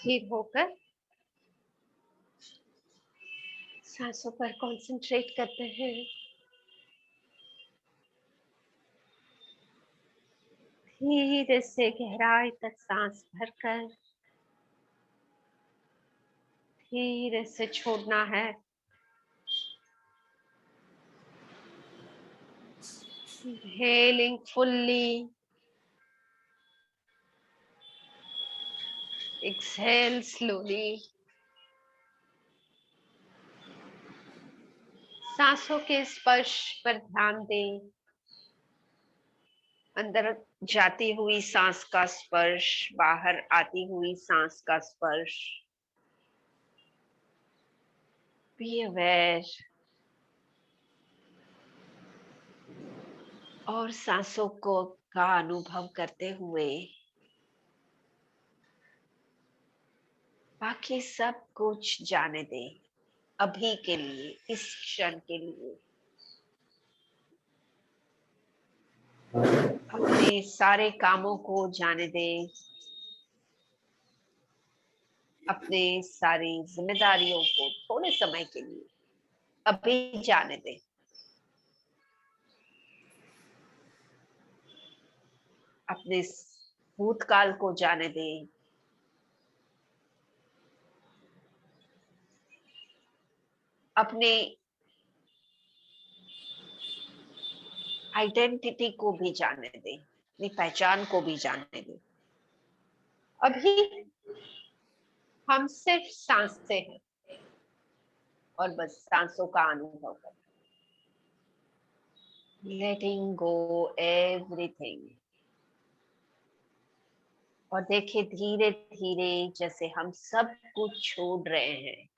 स्थिर होकर सांसों पर कंसंट्रेट करते हैं। धीरे से गहराई तक सांस भरकर धीरे से छोड़ना है। Inhaling fully, exhale slowly। सांसों के स्पर्श पर ध्यान दें। अंदर जाती हुई सांस का स्पर्श, बाहर आती हुई सांस का स्पर्श। Be aware. और सांसों को का अनुभव करते हुए बाकी सब कुछ जाने दें। अभी के लिए, इस क्षण के लिए अपने सारे कामों को जाने दें। अपने सारी जिम्मेदारियों को थोड़े समय के लिए अभी जाने दें। अपने भूतकाल को जाने दें। अपने आइडेंटिटी को भी जाने दें। अपनी पहचान को भी जाने दें। अभी हम सिर्फ सांसते हैं और बस सांसों का अनुभव करते हैं। लेटिंग गो एवरीथिंग। और देखिए धीरे धीरे जैसे हम सब कुछ छोड़ रहे हैं,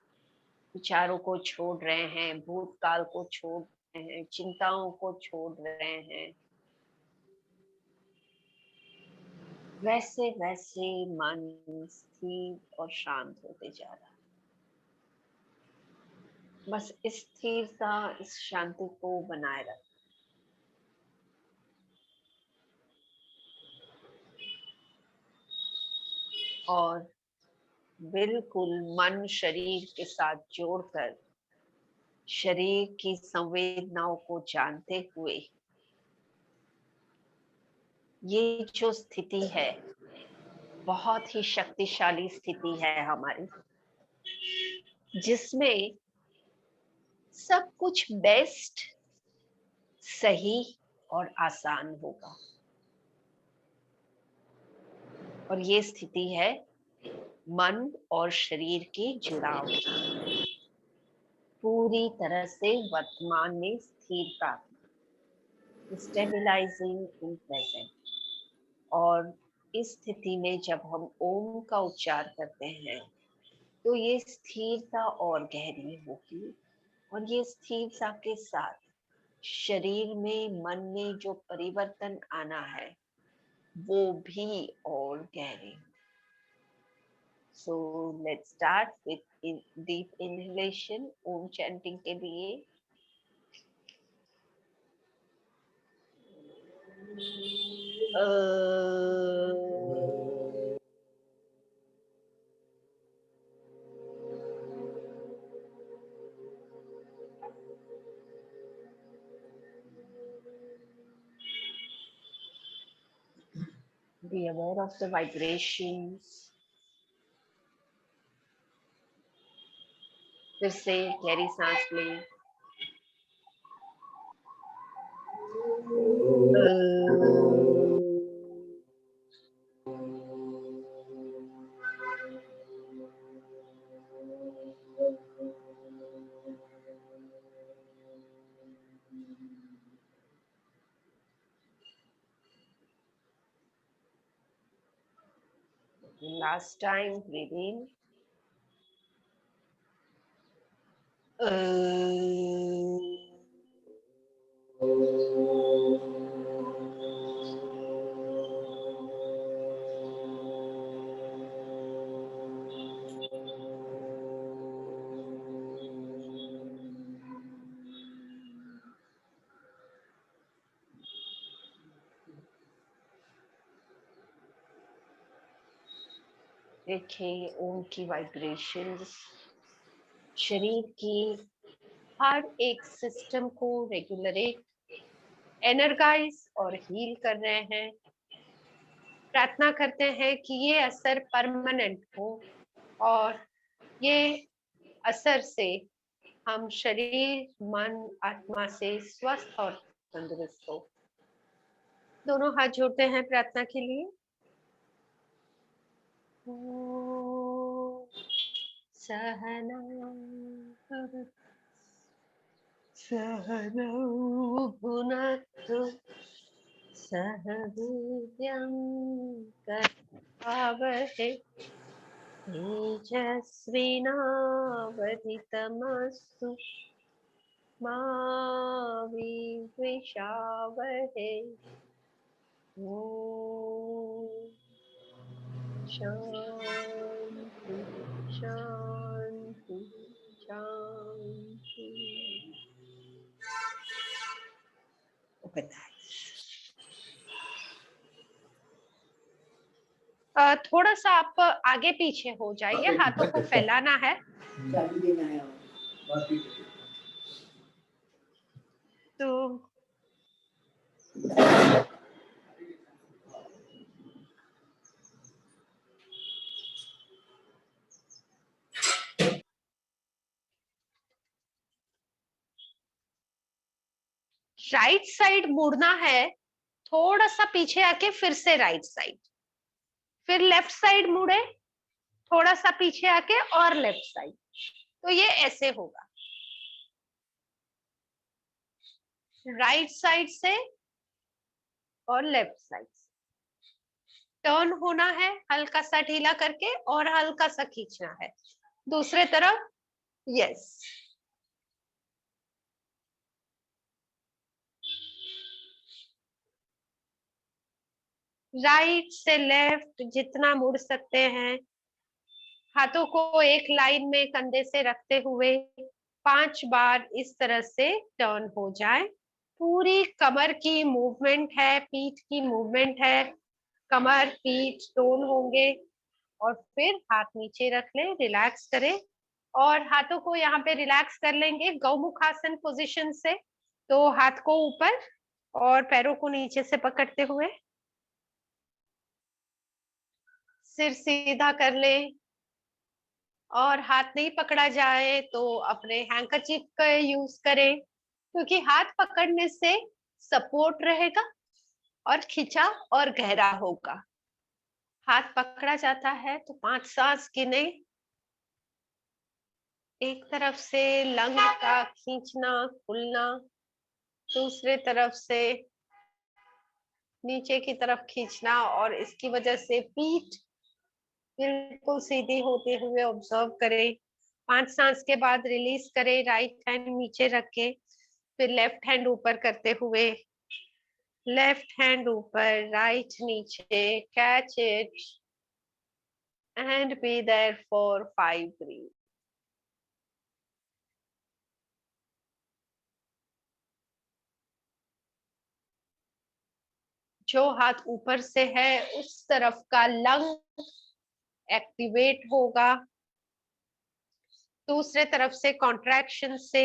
विचारों को छोड़ रहे हैं, भूतकाल को छोड़ रहे हैं, चिंताओं को छोड़ रहे हैं, वैसे वैसे मन स्थिर और शांत होते जा रहा है। बस इस स्थिरता, इस शांति को बनाए रखें। और बिल्कुल मन शरीर के साथ जोड़कर शरीर की संवेदनाओं को जानते हुए ये जो स्थिति है बहुत ही शक्तिशाली स्थिति है हमारी, जिसमें सब कुछ बेस्ट, सही और आसान होगा। और ये स्थिति है मन और शरीर के जुड़ाव की, पूरी तरह से वर्तमान में स्थिरता, स्टेबलाइजिंग इन प्रेजेंट। और इस स्थिति में जब हम ओम का उच्चार करते हैं तो ये स्थिरता और गहरी होगी। और ये स्थिरता के साथ शरीर में, मन में जो परिवर्तन आना है वो भी और गहरे। So let's start with deep inhalation Om chanting के लिए। Be aware of the vibrations. फिर से गहरी सांस लें। Last time, breathe in. देखें ओम की वाइब्रेशंस शरीर की हर एक सिस्टम को रेगुलेट, एनर्गाइज और हील कर रहे हैं। प्रार्थना करते हैं कि ये असर परमानेंट हो और ये असर से हम शरीर, मन, आत्मा से स्वस्थ और तंदुरुस्त हो। दोनों हाथ जोड़ते हैं प्रार्थना के लिए। ओम सहना भवतु सहनौ भुनक्तु सह वीर्यं करवावहै तेजस्विनावधितमस्तु मा विद्विषावहै। ओम शांति शांति शांति। थोड़ा सा आप आगे पीछे हो जाइए, हाथों को फैलाना है। तो राइट साइड मुड़ना है, थोड़ा सा पीछे आके फिर से राइट साइड, फिर लेफ्ट साइड मुड़े, थोड़ा सा पीछे आके और लेफ्ट साइड। तो ये ऐसे होगा, राइट साइड से और लेफ्ट साइड से टर्न होना है, हल्का सा ढीला करके और हल्का सा खींचना है दूसरे तरफ। यस, राइट से लेफ्ट जितना मुड़ सकते हैं। हाथों को एक लाइन में कंधे से रखते हुए 5 बार इस तरह से टर्न हो जाए। पूरी कमर की मूवमेंट है, पीठ की मूवमेंट है, कमर पीठ टोन होंगे। और फिर हाथ नीचे रख लें, रिलैक्स करें और हाथों को यहाँ पे रिलैक्स कर लेंगे गौमुखासन पोजीशन से। तो हाथ को ऊपर और पैरों को नीचे से पकड़ते हुए सिर सीधा कर लें। और हाथ नहीं पकड़ा जाए तो अपने हैंकरचीफ का यूज करें, क्योंकि हाथ पकड़ने से सपोर्ट रहेगा और खिंचा और गहरा होगा। हाथ पकड़ा जाता है तो 5 सांस गिने, एक तरफ से लंग का खींचना खुलना, दूसरे तरफ से नीचे की तरफ खींचना, और इसकी वजह से पीठ बिल्कुल सीधी होते हुए ऑब्जर्व करें। 5 सांस के बाद रिलीज करें, राइट हैंड नीचे रख के, फिर लेफ्ट हैंड ऊपर करते हुए, लेफ्ट हैंड ऊपर राइट नीचे, catch it and be there for 5 breath. जो हाथ ऊपर से है उस तरफ का लंग एक्टिवेट होगा, दूसरे तरफ से कॉन्ट्रैक्शन से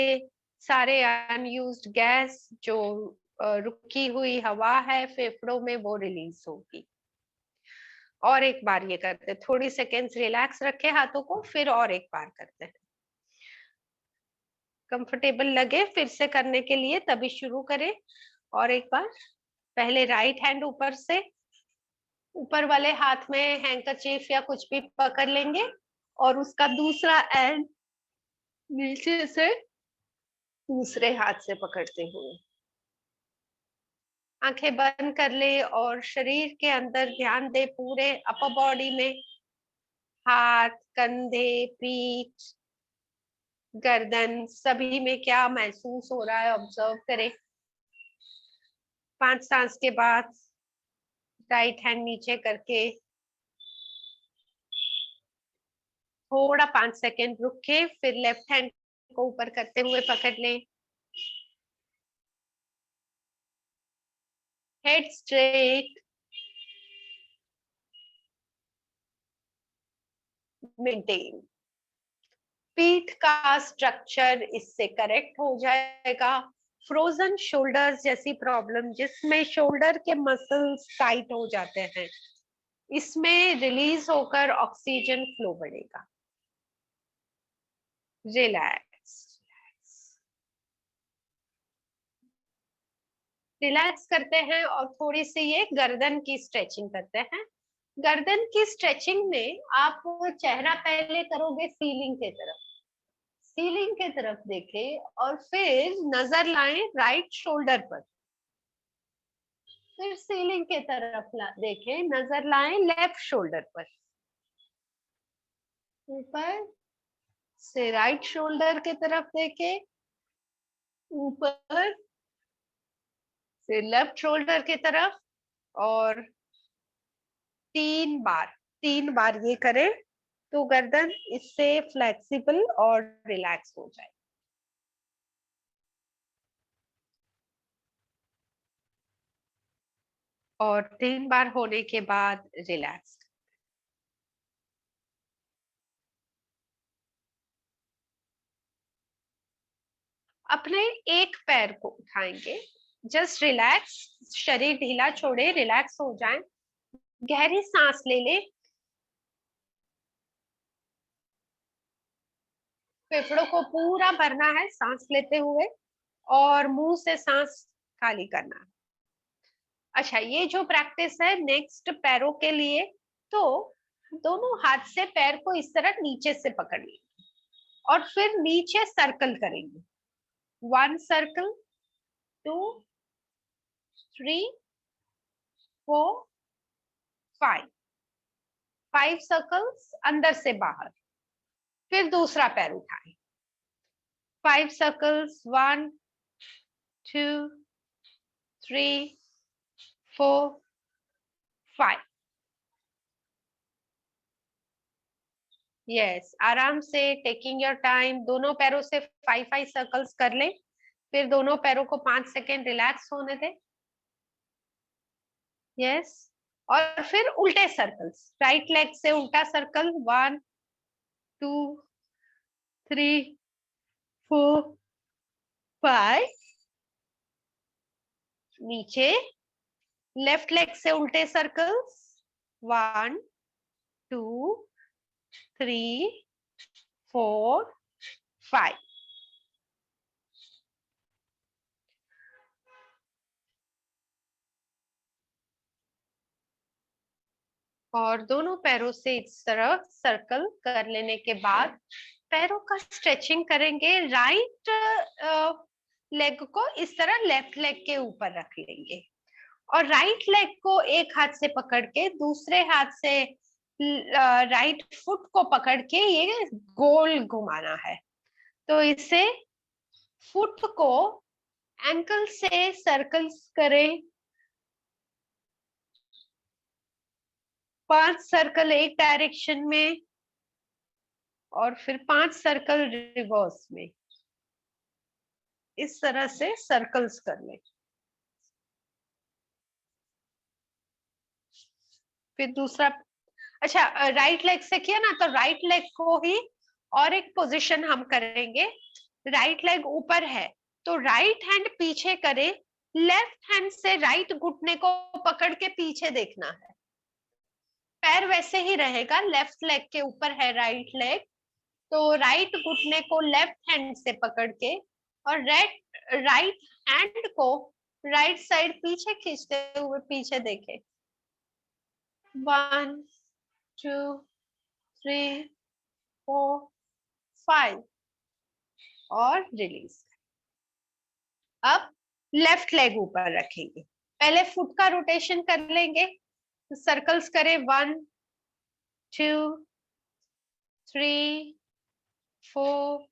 सारे अनयूज्ड गैस जो रुकी हुई हवा है फेफड़ों में वो रिलीज होगी। और एक बार ये करते हैं, थोड़ी सेकेंड्स रिलैक्स रखे हाथों को, फिर और एक बार करते हैं। कंफर्टेबल लगे फिर से करने के लिए तभी शुरू करें। और एक बार, पहले राइट हैंड ऊपर से, ऊपर वाले हाथ में हैंकरचीफ या कुछ भी पकड़ लेंगे और उसका दूसरा एंड नीचे से दूसरे हाथ से पकड़ते हुए आंखें बंद कर ले और शरीर के अंदर ध्यान दे, पूरे अपर बॉडी में, हाथ, कंधे, पीठ, गर्दन, सभी में क्या महसूस हो रहा है ऑब्जर्व करें। 5 सांस के बाद राइट हैंड नीचे करके थोड़ा 5 सेकेंड रुक के फिर लेफ्ट हैंड को ऊपर करते हुए पकड़ लें। Head straight, maintain. पीठ का स्ट्रक्चर इससे करेक्ट हो जाएगा। फ्रोजन शोल्डर्स जैसी प्रॉब्लम जिसमें शोल्डर के मसल्स टाइट हो जाते हैं, इसमें रिलीज होकर ऑक्सीजन फ्लो बढ़ेगा। रिलैक्स, रिलैक्स करते हैं और थोड़ी सी ये गर्दन की स्ट्रेचिंग करते हैं। गर्दन की स्ट्रेचिंग में आप चेहरा पहले करोगे सीलिंग की तरफ, सीलिंग की तरफ देखें और फिर नजर लाएं राइट शोल्डर पर, फिर सीलिंग की तरफ देखें, नजर लाएं लेफ्ट शोल्डर पर, ऊपर से राइट शोल्डर की तरफ देखें, ऊपर से लेफ्ट शोल्डर की तरफ, और 3 बार, 3 बार ये करें तो गर्दन इससे फ्लेक्सिबल और रिलैक्स हो जाए। और 3 बार होने के बाद रिलैक्स। अपने एक पैर को उठाएंगे, जस्ट रिलैक्स, शरीर ढीला छोड़े, रिलैक्स हो जाए, गहरी सांस ले ले, फेफड़ों को पूरा भरना है सांस लेते हुए और मुंह से सांस खाली करना। अच्छा, ये जो प्रैक्टिस है नेक्स्ट पैरों के लिए, तो दोनों हाथ से पैर को इस तरह नीचे से पकड़ लेंगे और फिर नीचे सर्कल करेंगे। 1 सर्कल, 2, 3, 4, 5, 5 सर्कल्स अंदर से बाहर। फिर दूसरा पैर उठाएं, 5 सर्कल्स, 1, 2, 3, 4, 5। यस, आराम से, टेकिंग योर टाइम, दोनों पैरों से 5 सर्कल्स कर लें, फिर दोनों पैरों को 5 सेकेंड रिलैक्स होने दें। यस, और फिर उल्टे सर्कल्स, राइट लेग से उल्टा सर्कल, 1, 2, 3, 4, 5। नीचे लेफ्ट लेग से उल्टे सर्कल्स, 1, 2, 3, 4, 5। और दोनों पैरों से इस तरह सर्कल कर लेने के बाद पैरों का स्ट्रेचिंग करेंगे। राइट लेग को इस तरह लेफ्ट लेग के ऊपर रख लेंगे और राइट लेग को एक हाथ से पकड़ के दूसरे हाथ से राइट फुट को पकड़ के ये गोल घुमाना है। तो इसे फुट को एंकल से सर्कल्स करें, 5 सर्कल एक डायरेक्शन में और फिर 5 सर्कल रिवर्स में, इस तरह से सर्कल्स कर लें। फिर दूसरा, अच्छा राइट लेग से किया ना, तो राइट लेग को ही और एक पोजीशन हम करेंगे। राइट लेग ऊपर है तो राइट हैंड पीछे करे, लेफ्ट हैंड से राइट घुटने को पकड़ के पीछे देखना है। पैर वैसे ही रहेगा, लेफ्ट लेग के ऊपर है राइट लेग, तो राइट घुटने को लेफ्ट हैंड से पकड़ के और राइट हैंड को राइट साइड पीछे खींचते हुए पीछे देखे। 1, 2, 3, 4, 5 और रिलीज। अब लेफ्ट लेग ऊपर रखेंगे, पहले फुट का रोटेशन कर लेंगे, सर्कल्स करें, 1, 2, 3, 4,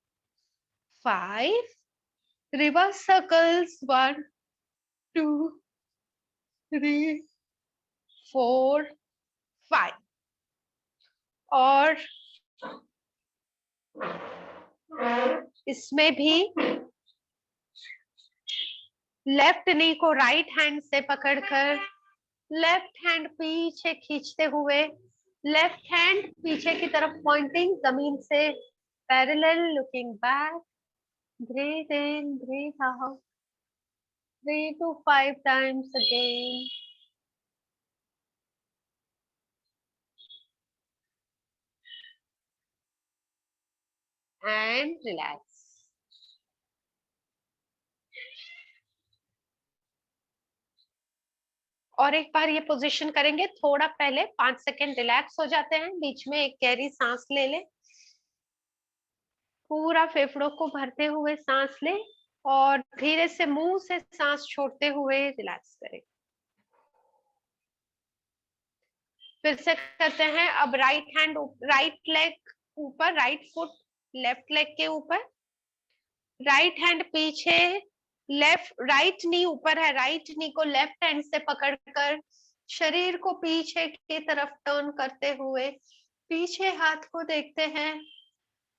5, रिवर्स सर्कल्स, 1, 2, 3, 4, 5। और इसमें भी लेफ्ट नी को राइट हैंड से पकड़कर लेफ्ट हैंड पीछे खींचते हुए लेफ्ट हैंड पीछे की तरफ पॉइंटिंग, जमीन से parallel, looking back. Breathe in, breathe out 3 to 5 times again. And relax. और एक बार ये पोजीशन करेंगे, थोड़ा पहले 5 सेकेंड रिलैक्स हो जाते हैं, बीच में एक गहरी सांस ले ले, पूरा फेफड़ों को भरते हुए सांस ले और धीरे से मुंह से सांस छोड़ते हुए रिलैक्स करें। फिर से करते हैं। अब राइट हैंड, राइट लेग ऊपर, राइट फुट लेफ्ट लेग के ऊपर, राइट हैंड पीछे, लेफ्ट राइट नी ऊपर है, राइट नी को लेफ्ट हैंड से पकड़कर शरीर को पीछे की तरफ टर्न करते हुए पीछे हाथ को देखते हैं।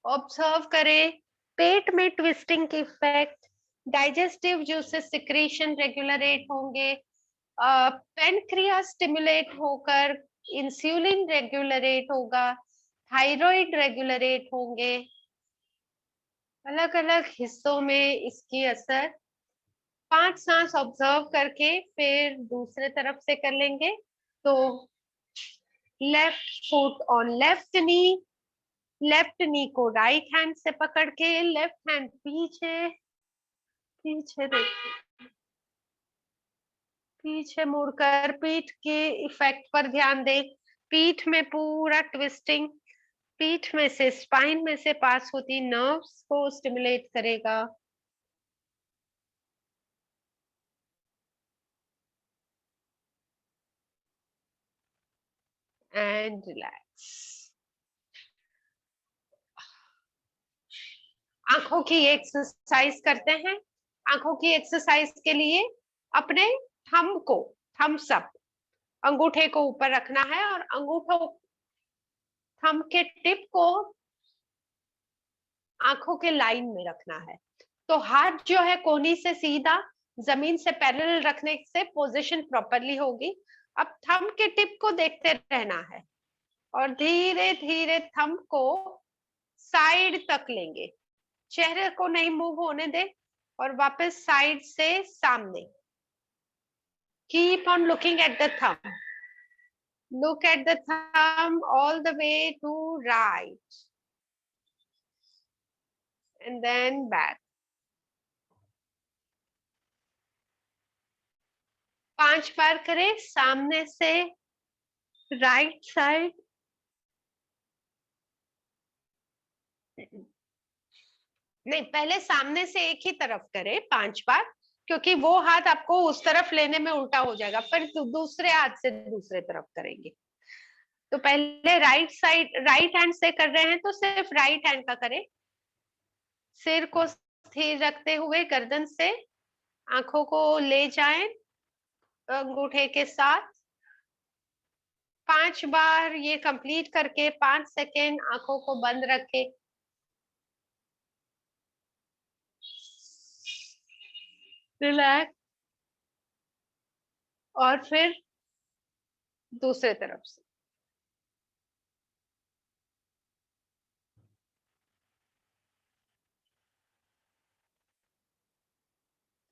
ऑब्जर्व करें पेट में ट्विस्टिंग के इफेक्ट, डाइजेस्टिव जूसेस सिक्रीशन रेगुलरेट होंगे, पेनक्रियास स्टिमुलेट होकर इंसुलिन रेगुलरेट होगा, थायराइड रेगुलरेट होंगे। अलग अलग हिस्सों में इसकी असर 5 सांस ऑब्जर्व करके फिर दूसरे तरफ से कर लेंगे। तो लेफ्ट फुट ऑन लेफ्ट नी को राइट हैंड से पकड़ के लेफ्ट हैंड पीछे पीछे देखिए, पीछे मुड़कर पीठ के इफेक्ट पर ध्यान दे। पीठ में पूरा ट्विस्टिंग, पीठ में से स्पाइन में से पास होती नर्व्स को स्टिमुलेट करेगा। And relax. आंखों की एक्सरसाइज करते हैं। आंखों की एक्सरसाइज के लिए अपने थम्स अप अंगूठे को ऊपर रखना है और अंगूठों थंब के टिप को आंखों के लाइन में रखना है। तो हाथ जो है कोहनी से सीधा जमीन से पैरेलल रखने से पोजीशन प्रॉपरली होगी। अब थंब के टिप को देखते रहना है और धीरे धीरे थंब को साइड तक लेंगे, चेहरे को नहीं मूव होने दे और वापस साइड से सामने। Keep on looking at the thumb, look at the thumb all the way to right and then back। 5 बार करें। सामने से राइट साइड, नहीं पहले सामने से एक ही तरफ करें 5 बार, क्योंकि वो हाथ आपको उस तरफ लेने में उल्टा हो जाएगा, फिर दूसरे हाथ से दूसरे तरफ करेंगे। तो पहले राइट साइड, राइट हैंड से कर रहे हैं तो सिर्फ राइट हैंड का करें। सिर को स्थिर रखते हुए गर्दन से आंखों को ले जाएं अंगूठे के साथ। 5 बार ये कंप्लीट करके 5 सेकेंड आंखों को बंद रखें। रिलैक्स। और फिर दूसरे तरफ से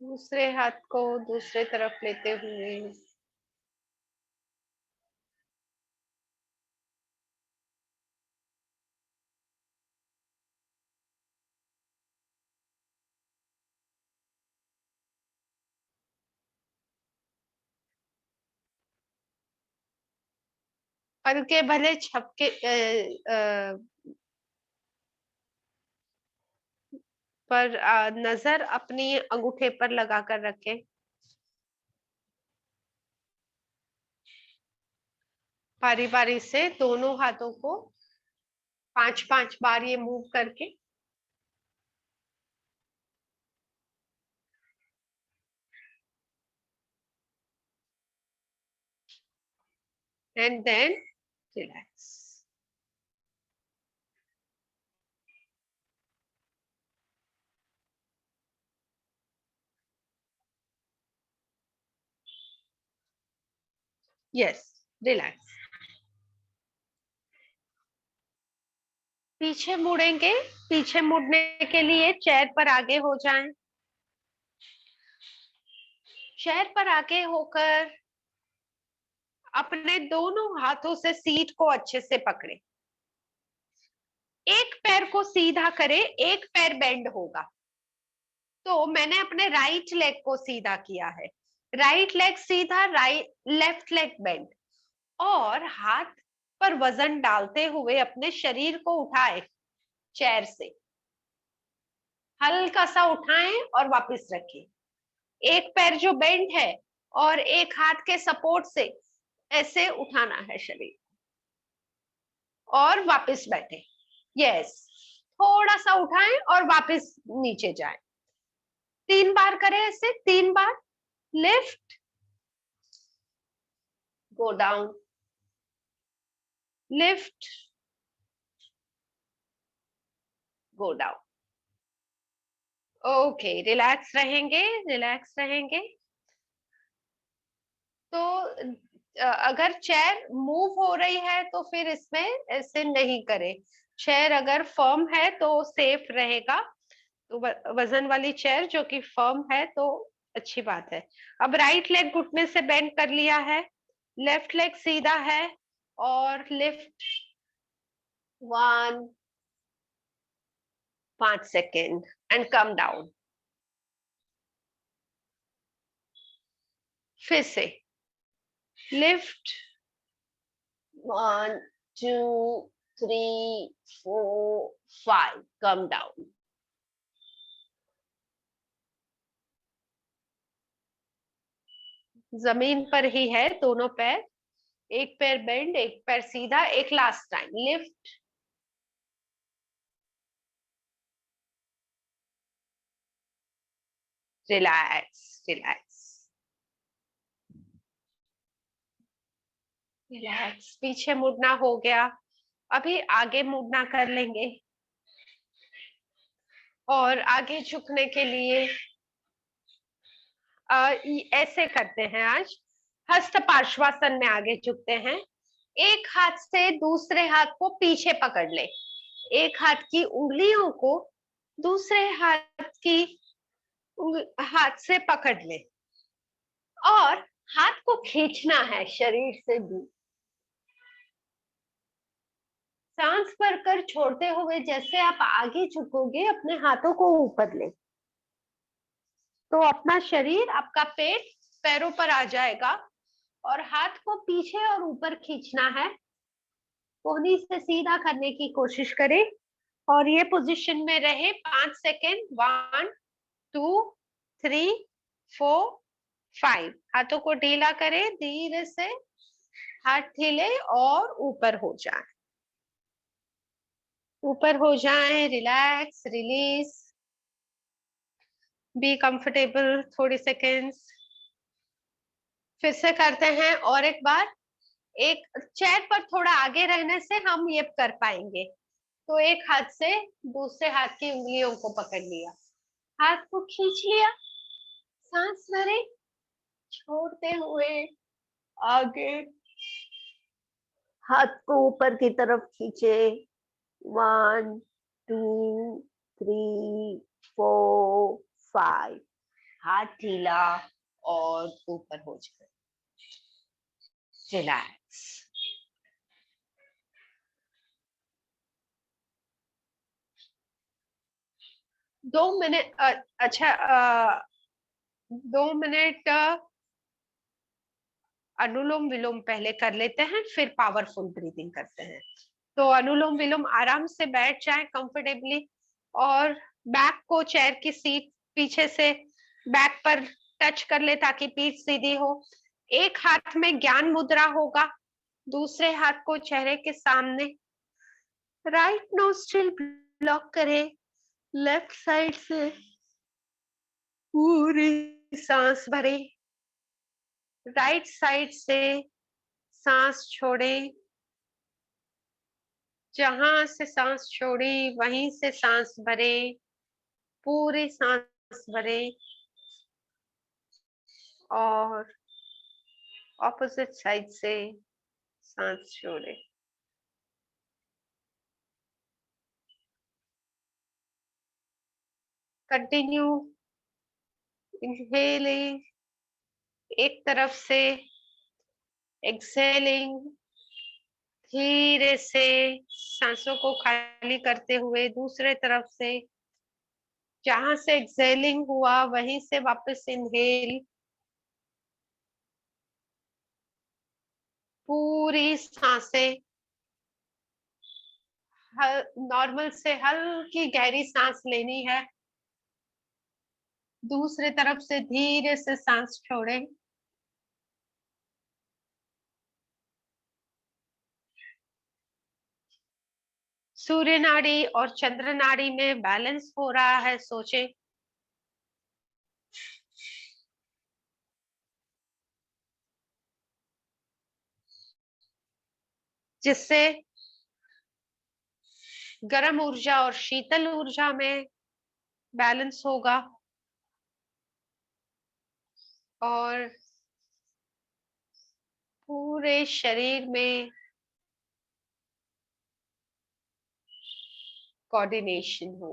दूसरे हाथ को दूसरे तरफ लेते हुए हल्के भले छपके पर नजर अपनी अंगूठे पर लगाकर रखें। बारी बारी से दोनों हाथों को 5-5 बार ये मूव करके and then relax. Yes, relax. पीछे मुड़ेंगे। पीछे मुड़ने के लिए चेयर पर आगे हो जाएं। चेयर पर आगे होकर अपने दोनों हाथों से सीट को अच्छे से पकड़े। एक पैर को सीधा करे, एक पैर बेंड होगा। तो मैंने अपने राइट लेग को सीधा किया है, राइट लेग सीधा, राइट लेफ्ट लेग बेंड, और हाथ पर वजन डालते हुए अपने शरीर को उठाए चेयर से, हल्का सा उठाएं और वापस रखें। एक पैर जो बेंड है और एक हाथ के सपोर्ट से ऐसे उठाना है शरीर, और वापस बैठे। यस, थोड़ा सा उठाएं और वापस नीचे जाएं। 3 बार करें ऐसे, 3 बार। Lift, go down, lift, go down. Okay, relax रहेंगे, रिलैक्स रहेंगे। तो अगर चेयर मूव हो रही है तो फिर इसमें ऐसे नहीं करें। चेयर अगर फर्म है तो सेफ रहेगा। तो वजन वाली चेयर जो कि फर्म है तो अच्छी बात है। अब राइट लेग घुटने से बेंड कर लिया है, लेफ्ट लेग सीधा है, और lift 1, 5 second and come down. फिर से लिफ्ट 1, 2, 3, 4, 5, कम डाउन। जमीन पर ही है दोनों पैर, एक पैर बेंड, एक पैर सीधा। एक last time, lift, relax, relax, relax. पीछे मुड़ना हो गया, अभी आगे मुड़ना कर लेंगे। और आगे झुकने के लिए ऐसे करते हैं आज, हस्त पार्श्वासन में आगे झुकते हैं। एक हाथ से दूसरे हाथ को पीछे पकड़ ले, एक हाथ की उंगलियों को दूसरे हाथ से पकड़ ले, और हाथ को खींचना है शरीर से दूर। सांस भरकर छोड़ते हुए जैसे आप आगे झुकोगे, अपने हाथों को ऊपर ले, तो अपना शरीर, आपका पेट पैरों पर आ जाएगा, और हाथ को पीछे और ऊपर खींचना है। कोहनी से सीधा करने की कोशिश करें, और ये पोजीशन में रहे 5 सेकेंड। 1, 2, 3, 4, 5। हाथों को ढीला करें, धीरे से हाथ ढीले और ऊपर हो जाए, ऊपर हो जाए। Relax, release, be comfortable. थोड़ी सेकेंड्स फिर से करते हैं, और एक बार। एक चेयर पर थोड़ा आगे रहने से हम ये कर पाएंगे। तो एक हाथ से दूसरे हाथ की उंगलियों को पकड़ लिया, हाथ को खींच लिया, सांस भरे, छोड़ते हुए आगे हाथ को ऊपर की तरफ खींचे। 1, 2, 3, 4, 5। हाथ ढीला और ऊपर हो जाए। रिलैक्स। दो मिनट, अच्छा, 2 मिनट अनुलोम विलोम पहले कर लेते हैं, फिर पावरफुल ब्रीदिंग करते हैं। तो अनुलोम विलोम, आराम से बैठ जाए कंफर्टेबली, और बैक को चेयर की सीट पीछे से बैक पर टच कर ले ताकि पीठ सीधी हो। एक हाथ में ज्ञान मुद्रा होगा, दूसरे हाथ को चेहरे के सामने, राइट नोस्ट्रिल ब्लॉक करें, लेफ्ट साइड से पूरी सांस भरे, राइट साइड से सांस छोड़े, जहां से सांस छोड़ी वहीं से सांस भरे, पूरी सांस भरे, और ऑपोजिट साइड से सांस छोड़े। कंटिन्यू इनहेलिंग एक तरफ से, एक्सहेलिंग धीरे से सांसों को खाली करते हुए दूसरे तरफ से, जहां से एक्सहेलिंग हुआ वहीं से वापस इनहेल, पूरी सांसें नॉर्मल से हल्की गहरी सांस लेनी है, दूसरी तरफ से धीरे से सांस छोड़ें। सूर्य नाड़ी और चंद्र नाड़ी में बैलेंस हो रहा है, सोचें। जिससे गर्म ऊर्जा और शीतल ऊर्जा में बैलेंस होगा और पूरे शरीर में कोऑर्डिनेशन हो।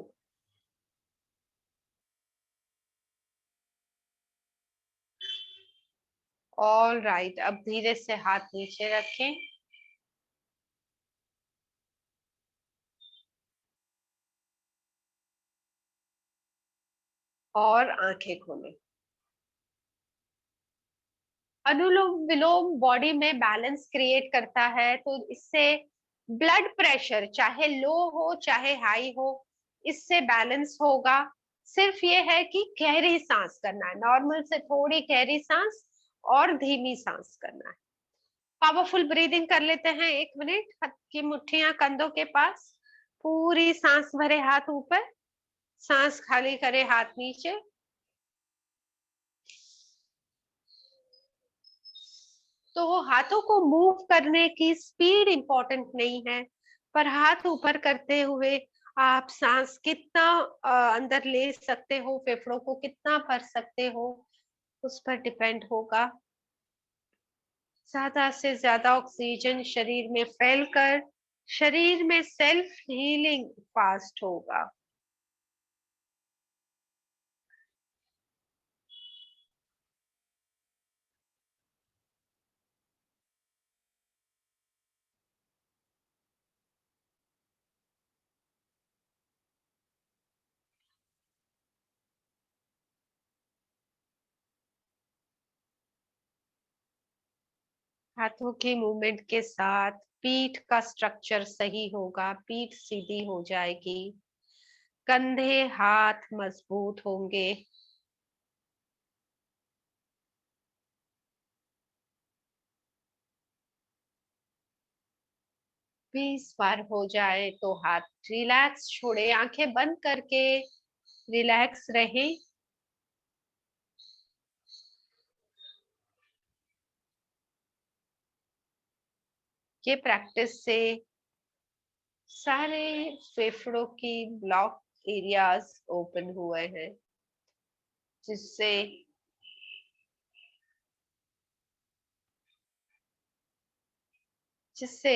ऑल राइट, अब धीरे से हाथ नीचे रखें और आंखें खोलें। अनुलोम विलोम बॉडी में बैलेंस क्रिएट करता है, तो इससे ब्लड प्रेशर चाहे लो हो चाहे हाई हो, इससे बैलेंस होगा। सिर्फ ये है कि गहरी सांस करना है, नॉर्मल से थोड़ी गहरी सांस और धीमी सांस करना है। पावरफुल ब्रीदिंग कर लेते हैं, 1 मिनट। हाथ की मुट्ठियां कंधों के पास, पूरी सांस भरे हाथ ऊपर, सांस खाली करे हाथ नीचे। तो हाथों को मूव करने की स्पीड इंपॉर्टेंट नहीं है, पर हाथ ऊपर करते हुए आप सांस कितना अंदर ले सकते हो, फेफड़ों को कितना भर सकते हो, उस पर डिपेंड होगा। ज्यादा से ज्यादा ऑक्सीजन शरीर में फैलकर शरीर में सेल्फ हीलिंग फास्ट होगा। हाथों की मूवमेंट के साथ पीठ का स्ट्रक्चर सही होगा, पीठ सीधी हो जाएगी, कंधे हाथ मजबूत होंगे। 20 बार हो जाए तो हाथ रिलैक्स छोड़े, आंखें बंद करके रिलैक्स रहे। ये प्रैक्टिस से सारे फेफड़ों की ब्लॉक एरियाज ओपन हुए हैं, जिससे जिससे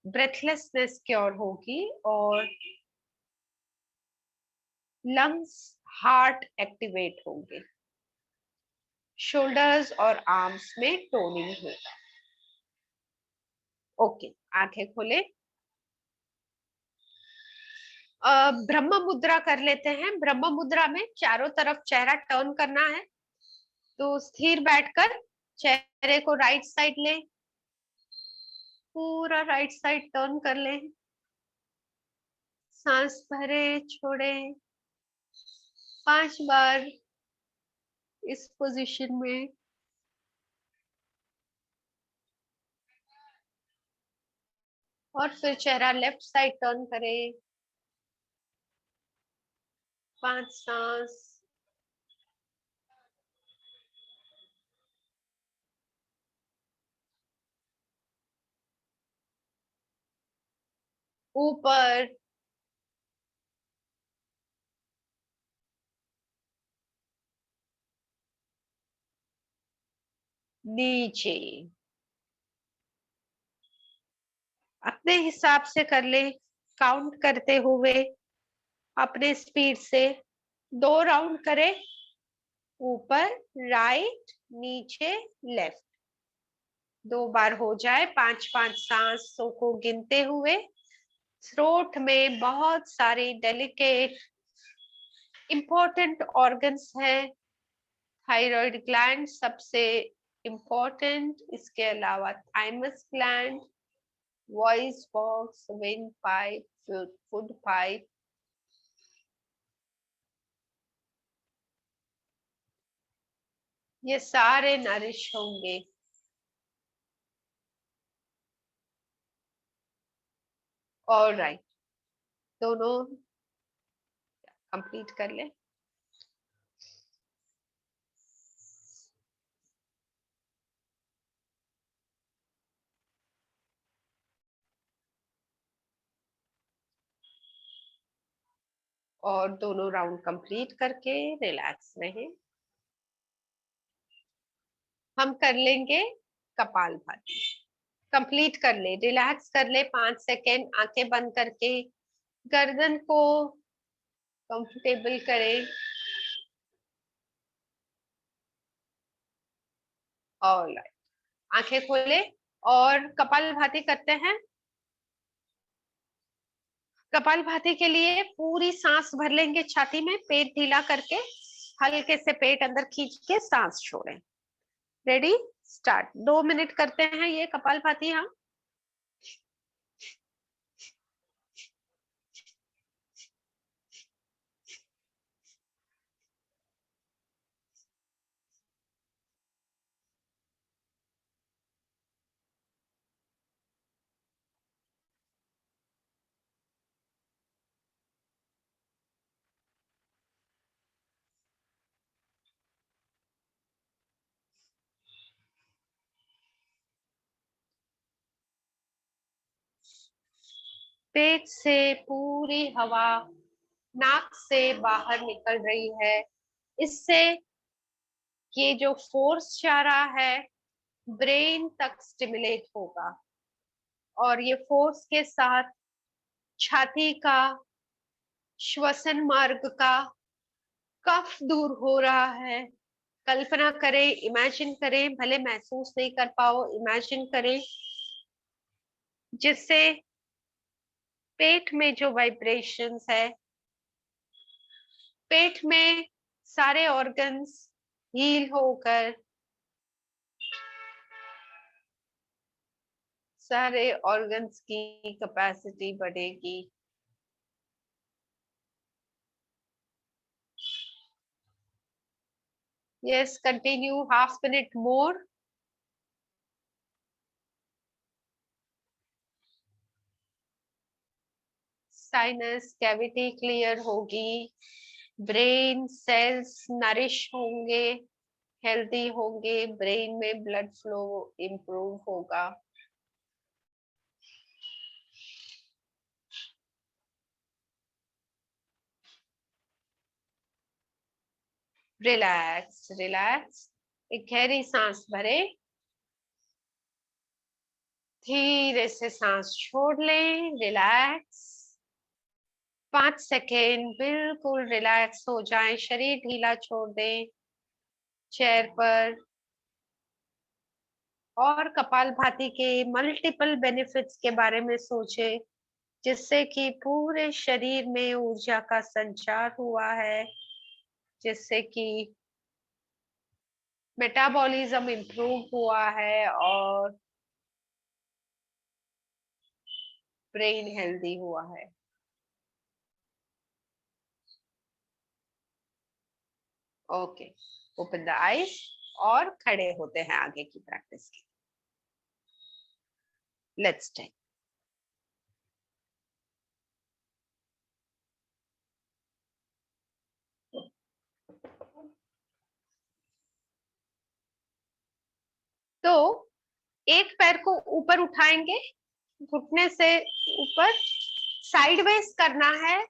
ब्रेथलेसनेस क्योर होगी और लंग्स हार्ट एक्टिवेट होंगे, शोल्डर्स और आर्म्स में टोनिंग होगा। ओके, आंखें खोले। ब्रह्म मुद्रा कर लेते हैं। ब्रह्म मुद्रा में चारों तरफ चेहरा टर्न करना है, तो स्थिर बैठकर चेहरे को राइट साइड ले, पूरा राइट साइड टर्न कर ले, सांस भरे छोड़े 5 बार इस पोजीशन में। और फिर चेहरा लेफ्ट साइड टर्न करें, 5 सांस। ऊपर, नीचे, अपने हिसाब से कर ले, काउंट करते हुए अपने स्पीड से 2 राउंड करें, ऊपर, राइट, नीचे, लेफ्ट। 2 बार हो जाए, 5-5 सांसों को गिनते हुए। थ्रोट में बहुत सारे डेलिकेट इंपॉर्टेंट ऑर्गन्स हैं। थायराइड ग्लैंड सबसे इंपॉर्टेंट, इसके अलावा thymus gland, voice box, wind pipe, food pipe, ये सारे नरिश होंगे। ऑलराइट, दोनों कंप्लीट कर ले। और दोनों राउंड कंप्लीट करके रिलैक्स रहे। हम कर लेंगे कपालभाति। कंप्लीट कर ले, रिलैक्स कर ले 5 सेकेंड, आंखें बंद करके गर्दन को कंफर्टेबल करें। ऑलराइट, आंखें खोले और कपालभाति करते हैं। कपालभाति के लिए पूरी सांस भर लेंगे छाती में, पेट ढीला करके हल्के से पेट अंदर खींच के सांस छोड़ें। Ready, start. 2 मिनट करते हैं ये कपालभाति हम। पेट से पूरी हवा नाक से बाहर निकल रही है। इससे ये जो फोर्स जा रहा है ब्रेन तक स्टिमुलेट होगा, और ये फोर्स के साथ छाती का, श्वसन मार्ग का कफ दूर हो रहा है। कल्पना करें, इमेजिन करें, भले महसूस नहीं कर पाओ, इमेजिन करें, जिससे पेट में जो वाइब्रेशंस है, पेट में सारे ऑर्गन्स हील होकर सारे ऑर्गन्स की कैपेसिटी बढ़ेगी। यस, कंटिन्यू, हाफ मिनट मोर। साइनस कैविटी क्लियर होगी, ब्रेन सेल्स नरिश होंगे, हेल्दी होंगे, ब्रेन में ब्लड फ्लो इंप्रूव होगा। रिलैक्स रिलैक्स, एक गहरी सांस भरे, धीरे से सांस छोड़ लें। रिलैक्स, 5 सेकेंड बिल्कुल रिलैक्स हो जाएं, शरीर ढीला छोड़ दें चेयर पर। और कपालभाति के मल्टीपल बेनिफिट्स के बारे में सोचें, जिससे कि पूरे शरीर में ऊर्जा का संचार हुआ है, जिससे कि मेटाबॉलिज्म इंप्रूव हुआ है और ब्रेन हेल्दी हुआ है। ओके, ओपन द आईज और खड़े होते हैं आगे की प्रैक्टिस के। Let's take. तो एक पैर को ऊपर उठाएंगे, घुटने से ऊपर, साइडवेज करना है,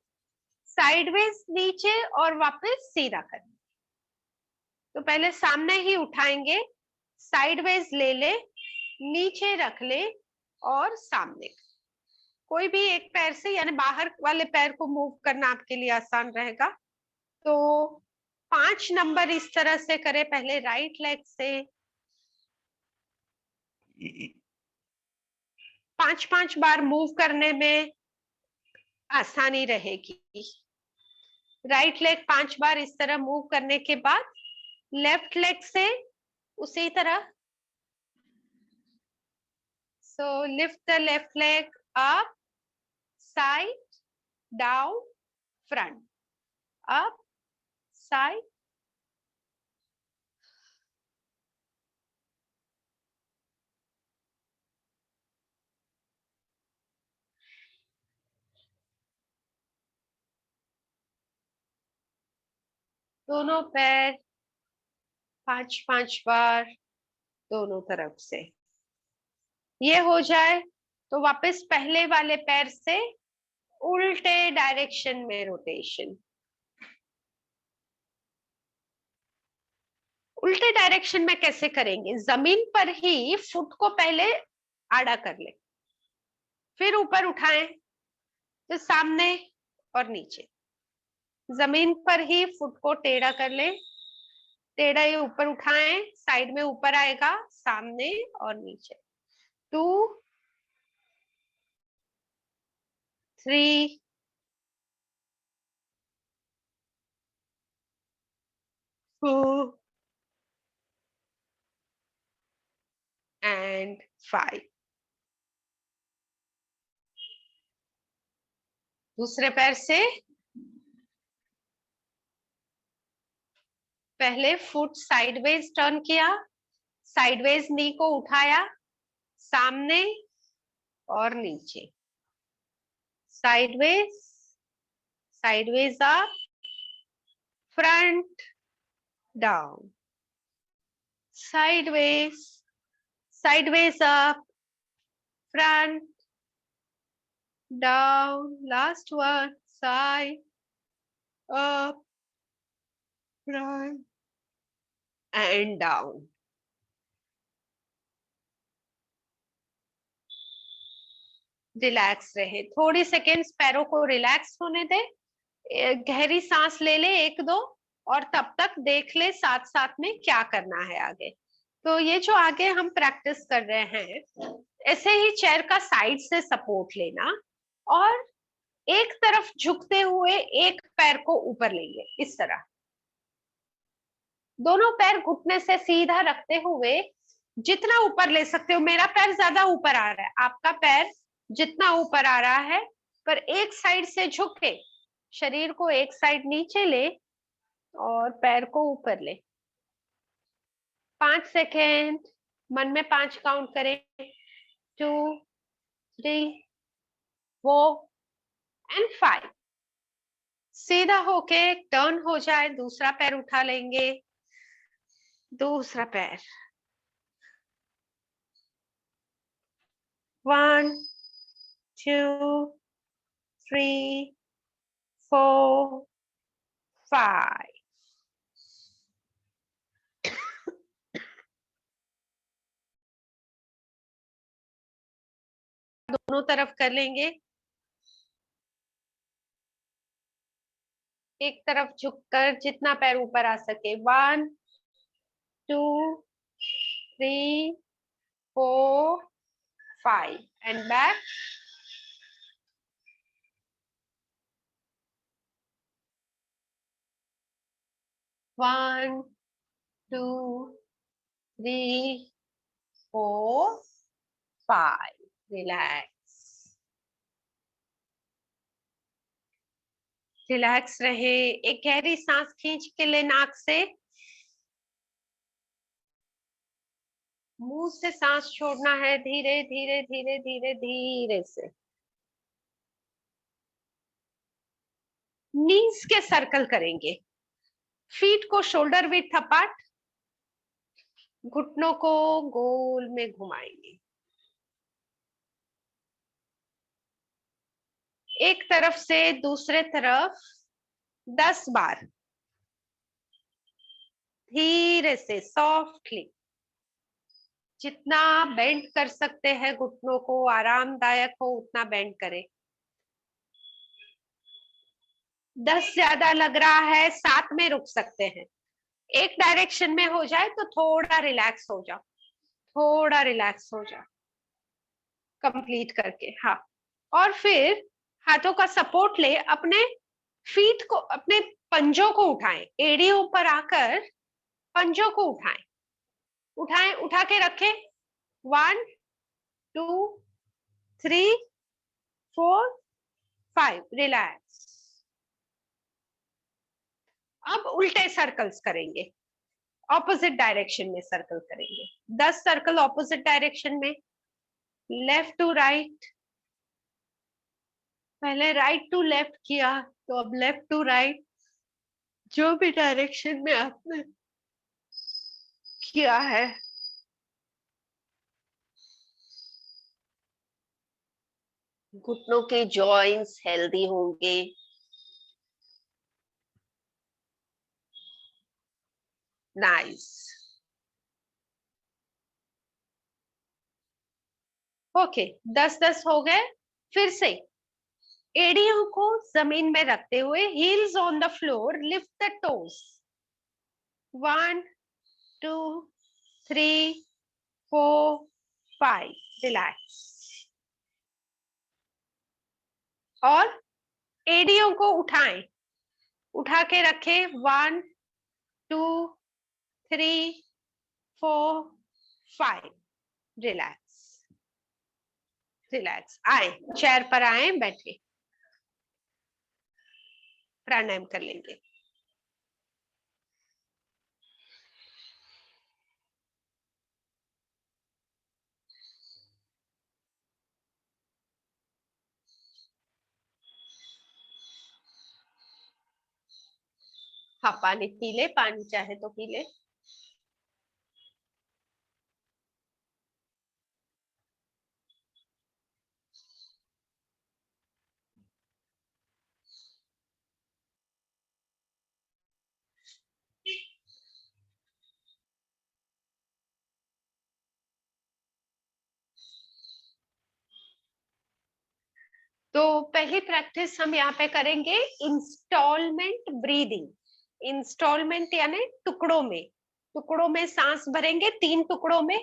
साइडवेज नीचे और वापस सीधा करना। तो पहले सामने ही उठाएंगे, साइडवेज ले ले, नीचे रख ले और सामने। कोई भी एक पैर से, यानी बाहर वाले पैर को मूव करना आपके लिए आसान रहेगा। तो 5 नंबर इस तरह से करें, पहले राइट लेग से 5-5 बार मूव करने में आसानी रहेगी। राइट लेग 5 बार इस तरह मूव करने के बाद लेफ्ट लेग से उसी तरह, so lift the left leg up, side, down, front, up, side, दोनों पैर 5-5 बार दोनों तरफ से। ये हो जाए तो वापस पहले वाले पैर से उल्टे डायरेक्शन में रोटेशन। उल्टे डायरेक्शन में कैसे करेंगे? जमीन पर ही फुट को पहले आड़ा कर ले, फिर ऊपर उठाएं, तो सामने और नीचे। जमीन पर ही फुट को टेढ़ा कर ले, टेढ़ा ही ऊपर उठाएं, साइड में ऊपर आएगा, सामने और नीचे। 2 3 4 and 5। दूसरे पैर से पहले फुट साइडवेज टर्न किया, साइडवेज नी को उठाया, सामने और नीचे, sideways, sideways up, front, down, sideways, sideways up, front, down, last one, side, up, front and down। Relax रहे, थोड़ी सेकेंड्स पैरों को रिलैक्स होने दे, गहरी सांस ले ले 1-2, और तब तक देख ले साथ साथ में क्या करना है आगे। तो ये जो आगे हम प्रैक्टिस कर रहे हैं, ऐसे ही चेयर का साइड से सपोर्ट लेना और एक तरफ झुकते हुए एक पैर को ऊपर लेंगे इस तरह, दोनों पैर घुटने से सीधा रखते हुए जितना ऊपर ले सकते हो। मेरा पैर ज्यादा ऊपर आ रहा है, आपका पैर जितना ऊपर आ रहा है, पर एक साइड से झुक के शरीर को एक साइड नीचे ले और पैर को ऊपर ले। 5 सेकेंड, मन में 5 काउंट करें, 2 3 4 एंड 5। सीधा होके टर्न हो जाए, दूसरा पैर उठा लेंगे, दूसरा पैर, 1 2 3 4 5। दोनों तरफ कर लेंगे, एक तरफ झुककर जितना पैर ऊपर आ सके, 1 2 3 4 5 and back. One two three four five. Relax, relax रहे। एक गहरी सांस खींच के ले नाक से, मुंह से सांस छोड़ना है, धीरे धीरे धीरे धीरे धीरे से। नीज के सर्कल करेंगे, फीट को शोल्डर विड्थ अपार्ट, घुटनों को गोल में घुमाएंगे। एक तरफ से दूसरे तरफ 10 बार धीरे से सॉफ्टली। जितना बेंड कर सकते हैं घुटनों को, आरामदायक हो उतना बेंड करें। 10 ज्यादा लग रहा है, 7 में रुक सकते हैं। एक डायरेक्शन में हो जाए तो थोड़ा रिलैक्स हो जाओ, थोड़ा रिलैक्स हो जाओ कंप्लीट करके। हाँ, और फिर हाथों का सपोर्ट ले, अपने फीट को, अपने पंजों को उठाएं, एड़ी ऊपर आकर पंजों को उठाएं, उठाएं, उठा के रखें। 1 2 3 4 5, रिलैक्स। अब उल्टे सर्कल्स करेंगे, ऑपोजिट डायरेक्शन में सर्कल करेंगे। 10 सर्कल ऑपोजिट डायरेक्शन में, लेफ्ट टू राइट। पहले राइट टू लेफ्ट किया, तो अब लेफ्ट टू राइट, जो भी डायरेक्शन में आपने किया है। घुटनों के जॉइंट्स हेल्दी होंगे। नाइस। ओके, 10-10 हो गए। फिर से एड़ियों को जमीन में रखते हुए, heels on the floor, lift the toes. 1 2 3 4 5, relax. और एड़ियों को उठाएं, उठा के रखें। 1 2 3 4 5, रिलैक्स, रिलैक्स। आए, चेयर पर आए, बैठे, प्राणायाम कर लेंगे। हाँ, पानी पी ले, पानी चाहे तो पी ले। तो पहली प्रैक्टिस हम यहाँ पे करेंगे इंस्टॉलमेंट ब्रीदिंग। इंस्टॉलमेंट यानी टुकड़ों में, टुकड़ों में सांस भरेंगे, 3 टुकड़ों में।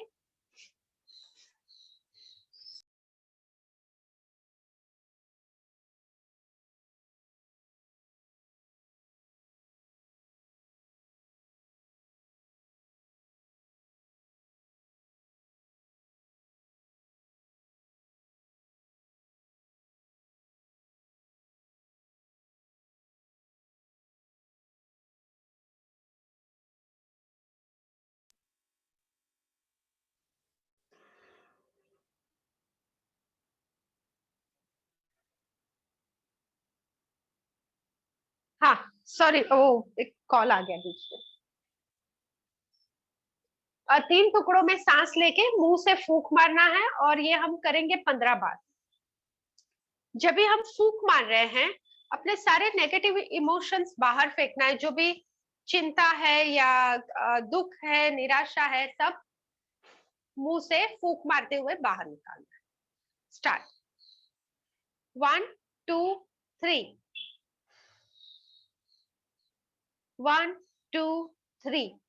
हाँ, सॉरी, ओ एक कॉल आ गया बीच में। 3 टुकड़ों में सांस लेके मुंह से फूंक मारना है, और ये हम करेंगे 15 बार। जब भी हम फूंक मार रहे हैं, अपने सारे नेगेटिव इमोशंस बाहर फेंकना है, जो भी चिंता है या दुख है, निराशा है, सब मुंह से फूंक मारते हुए बाहर निकालना है। Start. 1 2 3, 1 2 3,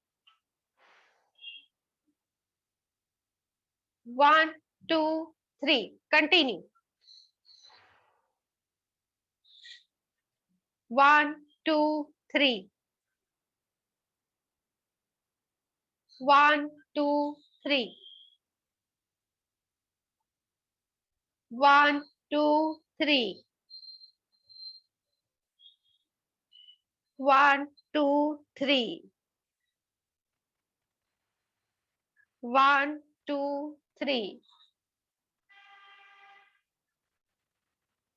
1 2 3, continue. 1 2 3, 1 2 3, 1 2 3, 1 2 3, 1 2 3,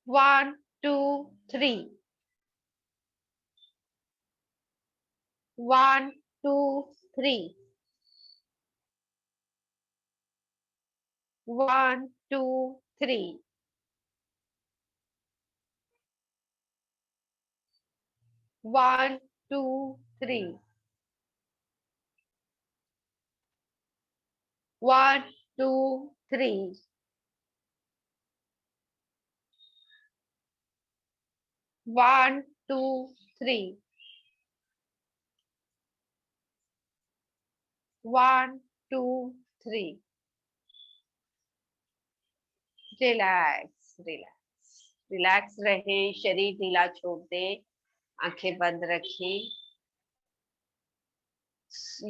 1 2 3, 1 2 3, 1 2 3, 1 2 3, 1 2 3 1 2 3 1 2 3 relax relax relax रहे, शरीर ढीला छोड़ दे, आंखें बंद रखें।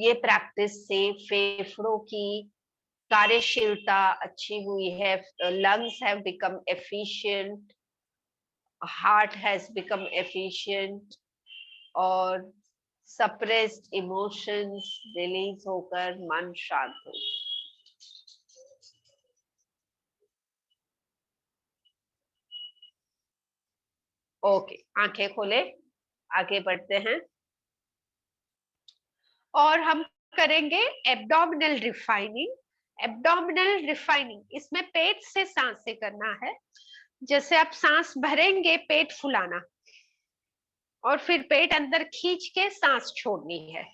ये प्रैक्टिस से फेफड़ों की कार्यशीलता अच्छी हुई है, lungs have become efficient, heart has become efficient, और सप्रेस्ड इमोशंस रिलीज होकर मन शांत हो। ओके, आंखें खोले, आगे बढ़ते हैं और हम करेंगे एब्डोमिनल रिफाइनिंग। एब्डोमिनल रिफाइनिंग, इसमें पेट से सांस से करना है। जैसे आप सांस भरेंगे, पेट फुलाना, और फिर पेट अंदर खींच के सांस छोड़नी है।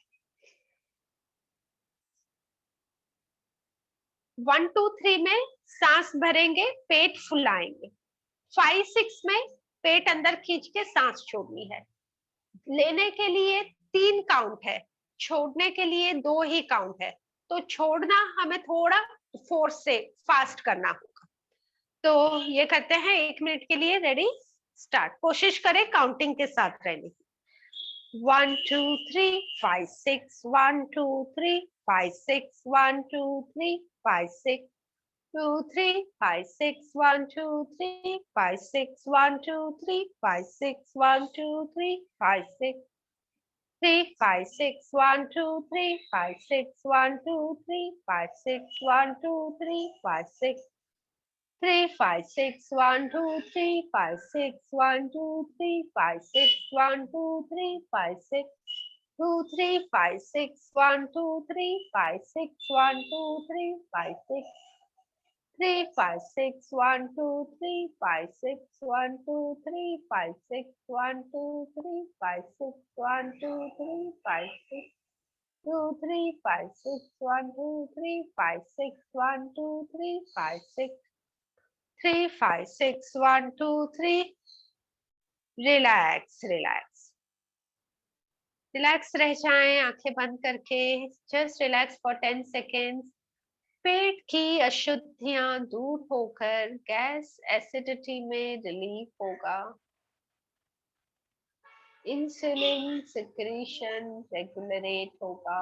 1 2 3 में सांस भरेंगे, पेट फुलाएंगे। 5 6 में पेट अंदर खींच के सांस छोड़नी है। लेने के लिए 3 काउंट है, छोड़ने के लिए 2 ही काउंट है। तो छोड़ना हमें थोड़ा फोर्स से फास्ट करना होगा। तो ये करते हैं 1 मिनट के लिए। Ready, start. कोशिश करें काउंटिंग के साथ रहने की। 1 2 3 5 6 1 2 3 5 6 1 2 3 5 6 2 3 5 6 1 2 3 5 6 1 2 3 5 6 1 2 3 5 6 3 5 6 1 2 3 5 6 1 2 3 5 6 1 2 3 5 6 3 5 6 1 2 3 5 6 1 2 3 5 6 1 2 3 5 6 2 3 5 6 1 2 3 5 6 1 2 3 5 6 3 5 6 1 2 3 5 6 1 2 3 5 6 1 2 3 5 6 1 2 3 5 6 2 3 5 6 1 2 3 5 6 1 2 3 5 6 3 5 6 1 2 3। रिलैक्स रिलैक्स रिलैक्स रह जाएं, आंखें बंद करके। Just relax for 10 seconds. पेट की अशुद्धियां दूर होकर गैस एसिडिटी में रिलीफ होगा। इंसुलिन सिक्रीशन रेगुलेट होगा।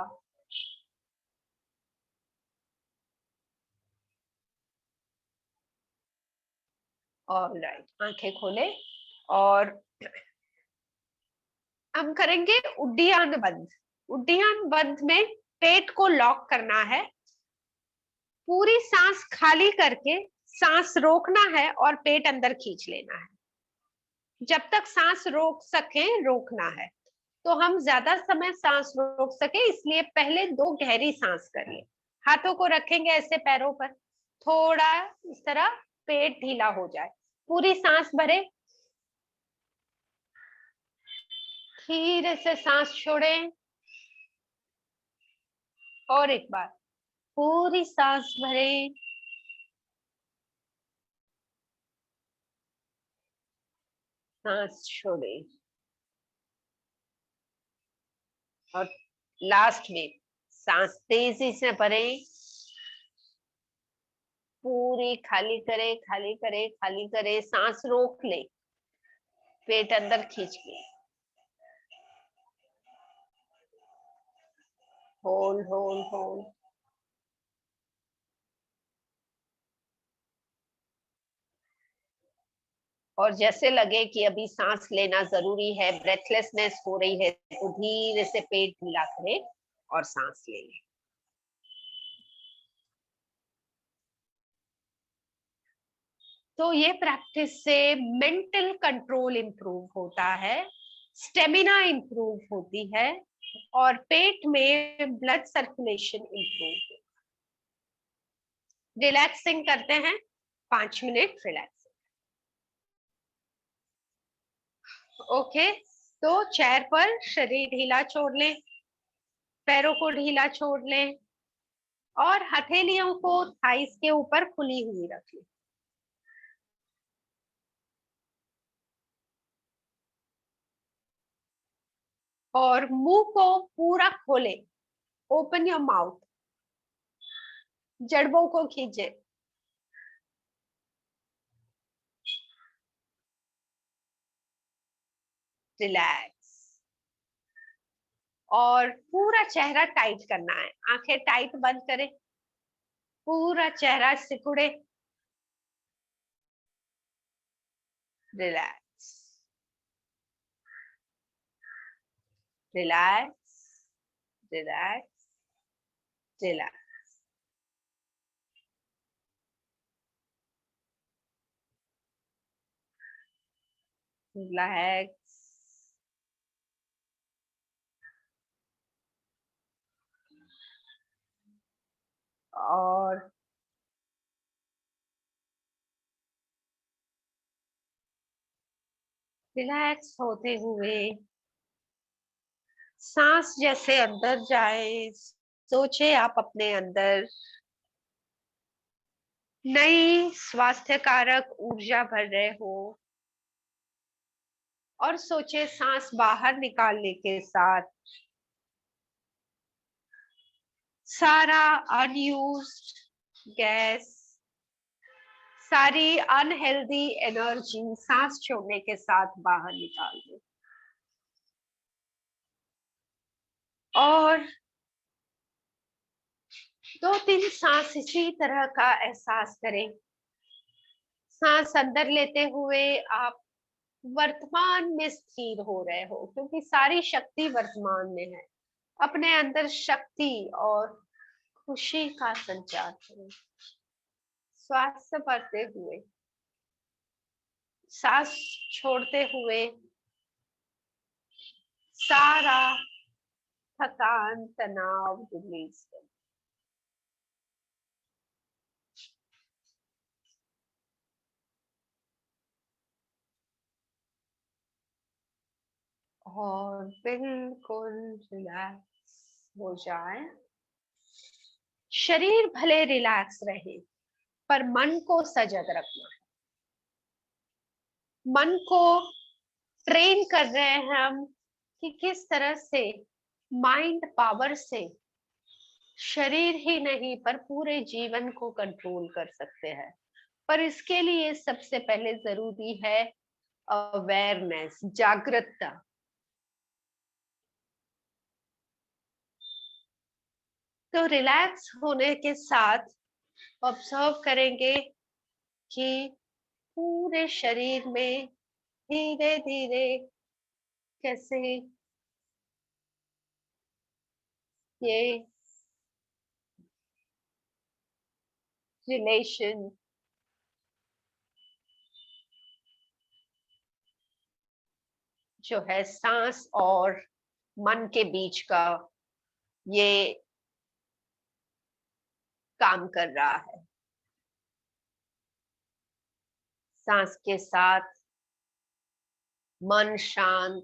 ऑलराइट, आंखें खोले और हम करेंगे उड्डीयन बंद। उड्डीयन बंद में पेट को लॉक करना है, पूरी सांस खाली करके सांस रोकना है और पेट अंदर खींच लेना है। जब तक सांस रोक सके रोकना है। तो हम ज्यादा समय सांस रोक सके इसलिए पहले 2 गहरी सांस करिए। हाथों को रखेंगे ऐसे पैरों पर, थोड़ा इस तरह पेट ढीला हो जाए। पूरी सांस भरे, धीरे से सांस छोड़ें, और एक बार पूरी सांस भरें, सांस छोड़ें, और लास्ट में सांस तेजी से भरें, पूरी खाली करें, खाली करें, खाली करें, सांस रोक ले, पेट अंदर खींच के, होल्ड होल्ड होल्ड। और जैसे लगे कि अभी सांस लेना जरूरी है, ब्रेथलेसनेस हो रही है, तो धीरे से पेट ढीला करें और सांस ले लें। तो ये प्रैक्टिस से मेंटल कंट्रोल इंप्रूव होता है, स्टेमिना इंप्रूव होती है, और पेट में ब्लड सर्कुलेशन इंप्रूव होता है। रिलैक्सिंग करते हैं 5 मिनट रिलैक्स। ओके, तो चेयर पर शरीर ढीला छोड़ लें, पैरों को ढीला छोड़ लें, और हथेलियों को थाइस के ऊपर खुली हुई रखें। और मुंह को पूरा खोले, ओपन योर माउथ। जड़बों को खींचे। रिलैक्स। और पूरा चेहरा टाइट करना है, आंखें टाइट बंद करें, पूरा चेहरा सिकुड़े। Relax, relax, relax, relax. Relax. और रिलैक्स होते हुए सांस जैसे अंदर जाए, सोचे आप अपने अंदर नई स्वास्थ्य कारक ऊर्जा भर रहे हो। और सोचे सांस बाहर निकालने के साथ सारा अनयूज्ड गैस, सारी अनहेल्दी एनर्जी सांस छोड़ने के साथ बाहर निकाल दो। और 2-3 सांस इसी तरह का एहसास करें। सांस अंदर लेते हुए आप वर्तमान में स्थिर हो रहे हो, क्योंकि सारी शक्ति वर्तमान में है। अपने अंदर शक्ति और खुशी का संचार करें। श्वास भरते हुए, सांस छोड़ते हुए सारा थकान, तनाव रिलीज करें। और बिल्कुल रिलैक्स हो जाए। शरीर भले रिलैक्स रहे, पर मन को सजग रखना है। मन को ट्रेन कर रहे हैं हम कि किस तरह से माइंड पावर से शरीर ही नहीं पर पूरे जीवन को कंट्रोल कर सकते हैं। पर इसके लिए सबसे पहले जरूरी है अवेयरनेस, जागरूकता। तो रिलैक्स होने के साथ ऑब्जर्व करेंगे कि पूरे शरीर में धीरे धीरे कैसे ये रिलेशन जो है सांस और मन के बीच का, ये काम कर रहा है। सांस के साथ मन शांत,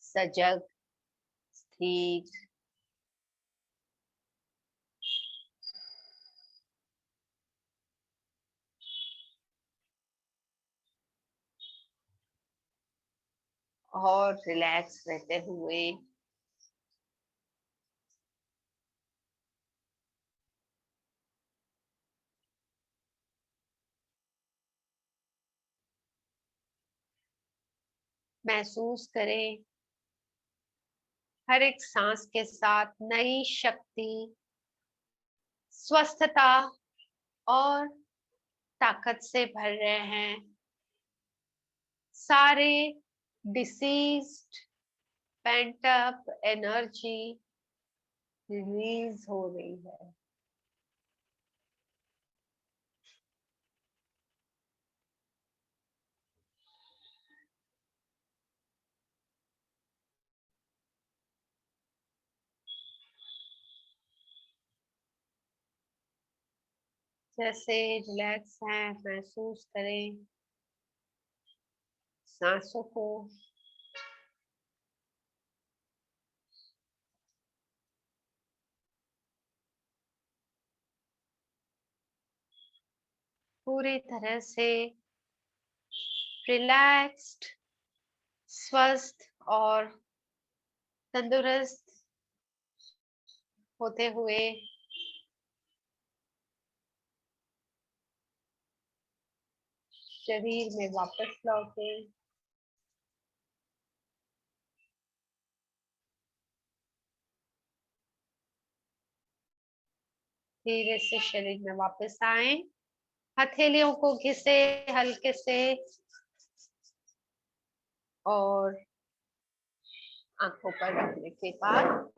सजग, स्थिर। और रिलैक्स रहते हुए महसूस करें हर एक सांस के साथ नई शक्ति, स्वस्थता और ताकत से भर रहे हैं। सारे deceased pent up energy release हो रही है। जैसे रिलैक्स है महसूस करें सांसों को। पूरी तरह से रिलैक्स्ड, स्वस्थ और तंदुरुस्त होते हुए शरीर में वापस लौटे। धीरे से शरीर में वापस आए, हथेलियों को घिसे हल्के से और आंखों पर रखने के बाद